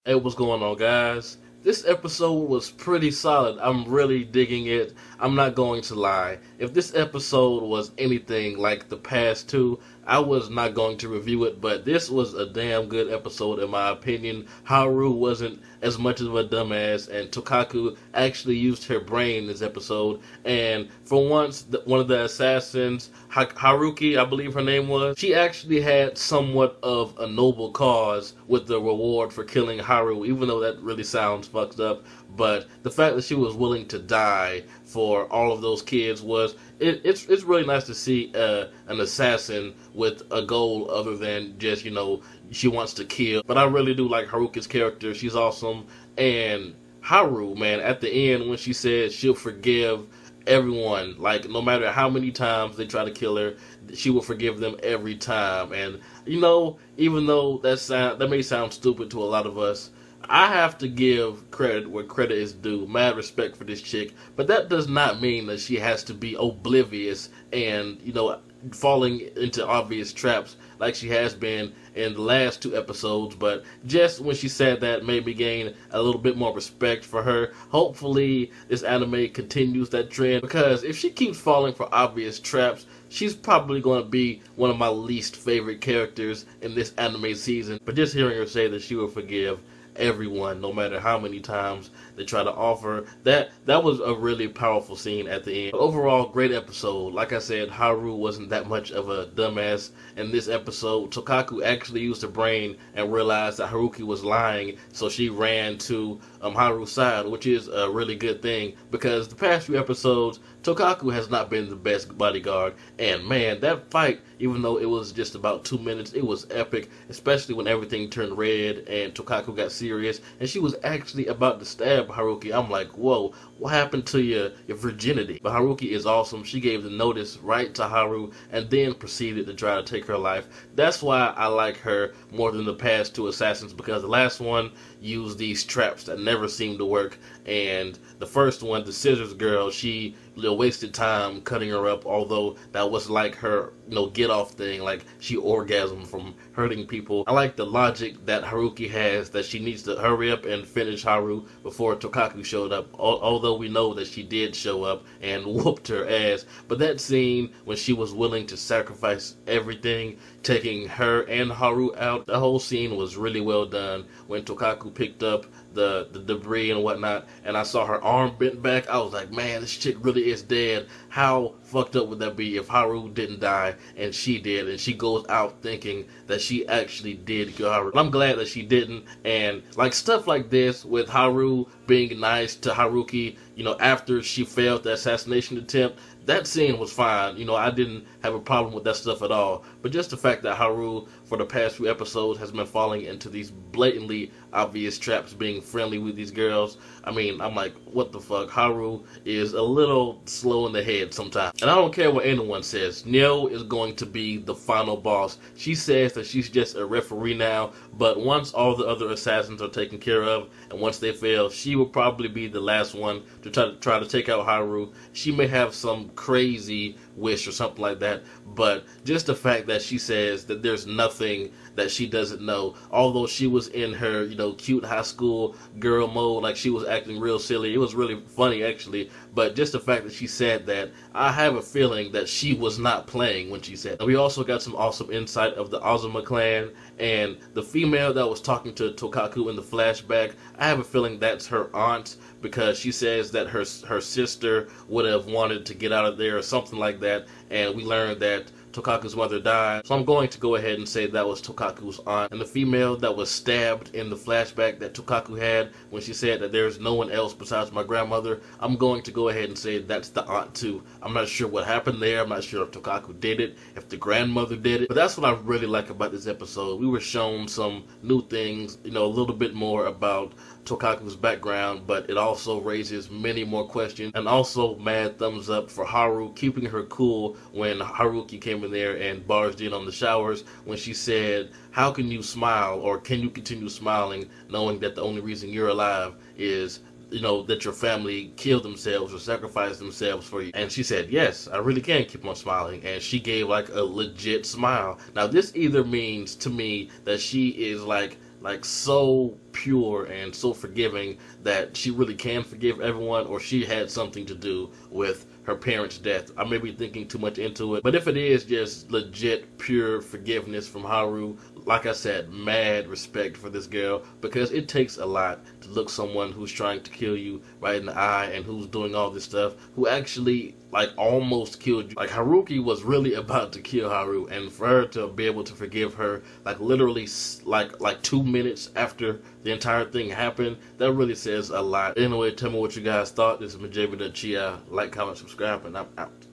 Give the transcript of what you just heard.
Hey, what's going on, guys? This episode was pretty solid. I'm really digging it. I'm not going to lie. If this episode was anything like the past two, I was not going to review it, but this was a damn good episode in my opinion. Haru wasn't as much of a dumbass, and Tokaku actually used her brain in this episode. And for once, one of the assassins, Haruki, I believe her name was, she actually had somewhat of a noble cause with the reward for killing Haru, even though that really sounds fucked up. But the fact that she was willing to die for all of those kids was it's really nice to see an assassin with a goal other than just she wants to kill. But I really do like Haruki's character. She's awesome. And Haru, man, at the end when she said she'll forgive everyone, like no matter how many times they try to kill her, she will forgive them every time. And even though that may sound stupid to a lot of us, I have to give credit where credit is due. Mad respect for this chick, but that does not mean that she has to be oblivious and falling into obvious traps like she has been in the last two episodes. But just when she said that made me gain a little bit more respect for her. Hopefully this anime continues that trend, because if she keeps falling for obvious traps, she's probably going to be one of my least favorite characters in this anime season. But just hearing her say that she will forgive everyone, no matter how many times they try to offer, that was a really powerful scene at the end. But overall, great episode. Like I said, Haru wasn't that much of a dumbass in this episode. Tokaku actually used her brain and realized that Haruki was lying, so she ran to Haru's side, which is a really good thing, because the past few episodes Tokaku has not been the best bodyguard. And man, that fight, even though it was just about 2 minutes, it was epic, especially when everything turned red and Tokaku got serious and she was actually about to stab Haruki. I'm like, whoa, what happened to your virginity? But Haruki is awesome. She gave the notice right to Haru and then proceeded to try to take her life. That's why I like her more than the past two assassins, because the last one used these traps that never seemed to work, and the first one, the scissors girl, she wasted time cutting her up, although that was like her get off thing, like she orgasmed from hurting people. I like the logic that Haruki has, that she needs to hurry up and finish Haru before Tokaku showed up, although we know that she did show up and whooped her ass. But that scene when she was willing to sacrifice everything, taking her and Haru out, the whole scene was really well done. When Tokaku picked up the debris and whatnot, and I saw her arm bent back, I was like, man, this chick really is dead. How fucked up would that be if Haru didn't die and she did, and she goes out thinking that she actually did kill Haru? I'm glad that she didn't. And like stuff like this with Haru being nice to Haruki, after she failed the assassination attempt, that scene was fine. I didn't have a problem with that stuff at all. But just the fact that Haru, for the past few episodes, has been falling into these blatantly obvious traps, being friendly with these girls, I mean, I'm like, what the fuck? Haru is a little slow in the head sometimes. And I don't care what anyone says, Neo is going to be the final boss. She says that she's just a referee now, but once all the other assassins are taken care of, and once they fail, she will probably be the last one to try to take out Haru. She may have some crazy wish or something like that, but just the fact that she says that there's nothing that she doesn't know, although she was in her cute high school girl mode, like she was acting real silly, it was really funny actually. But just the fact that she said that, I have a feeling that she was not playing when she said that. We also got some awesome insight of the Azuma clan, and the female that was talking to Tokaku in the flashback, I have a feeling that's her aunt, because she says that her sister would have wanted to get out of there or something like that, and we learned that Tokaku's mother died. So I'm going to go ahead and say that was Tokaku's aunt. And the female that was stabbed in the flashback that Tokaku had when she said that there's no one else besides my grandmother, I'm going to go ahead and say that's the aunt too. I'm not sure what happened there. I'm not sure if Tokaku did it, if the grandmother did it. But that's what I really like about this episode. We were shown some new things, a little bit more about Tokaku's background, but it also raises many more questions. And also, mad thumbs up for Haru keeping her cool when Haruki came in there and barged in on the showers, when she said, how can you smile, or can you continue smiling knowing that the only reason you're alive is that your family killed themselves or sacrificed themselves for you? And she said, yes, I really can keep on smiling. And she gave like a legit smile. Now this either means to me that she is like like so pure and so forgiving that she really can forgive everyone, or she had something to do with her parents' death. I may be thinking too much into it, but if it is just legit pure forgiveness from Haru, like I said, mad respect for this girl, because it takes a lot to look someone who's trying to kill you right in the eye and who's doing all this stuff, who actually like almost killed you. Like Haruki was really about to kill Haru, and for her to be able to forgive her like literally like 2 minutes after the entire thing happened, that really says a lot. Anyway, tell me what you guys thought. This is my jbDAuchiha. Like, comment, subscribe, and I'm out.